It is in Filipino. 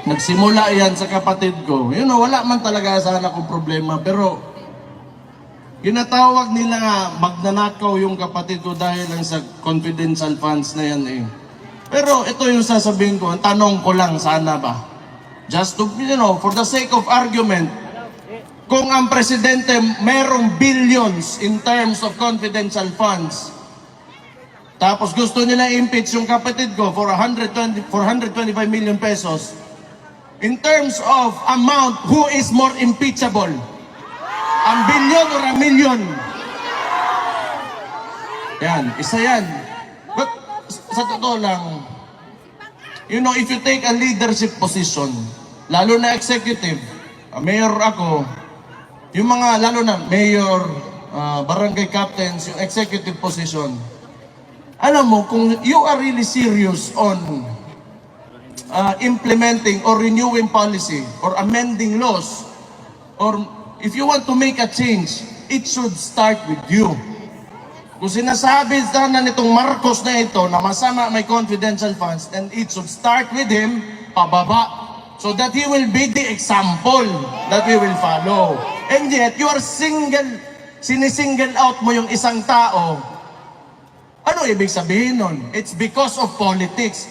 nagsimula yan sa kapatid ko. You know, wala man talaga sana akong problema. Pero, ginatawag nila nga magnanakaw yung kapatid ko dahil lang sa confidential funds na yan eh. Pero ito yung sasabihin ko, ang tanong ko lang sana ba? Just to, you know, for the sake of argument, kung ang presidente merong billions in terms of confidential funds, tapos gusto nila impeach yung kapatid ko for 425 million pesos, in terms of amount, who is more impeachable? Ang billion or ang million? Yan, isa yan. But sa totoo lang, you know, if you take a leadership position, lalo na executive, mayor ako, yung mga, lalo na mayor, barangay captains, yung executive position, alam mo, kung you are really serious on implementing or renewing policy or amending laws, or if you want to make a change, it should start with you. Kung sinasabi sana nitong Marcos na ito na masama may confidential funds, then it should start with him pababa, so that he will be the example that we will follow. And yet, you are sinisingle out mo yung isang tao. Ano ibig sabihin nun? It's because of politics.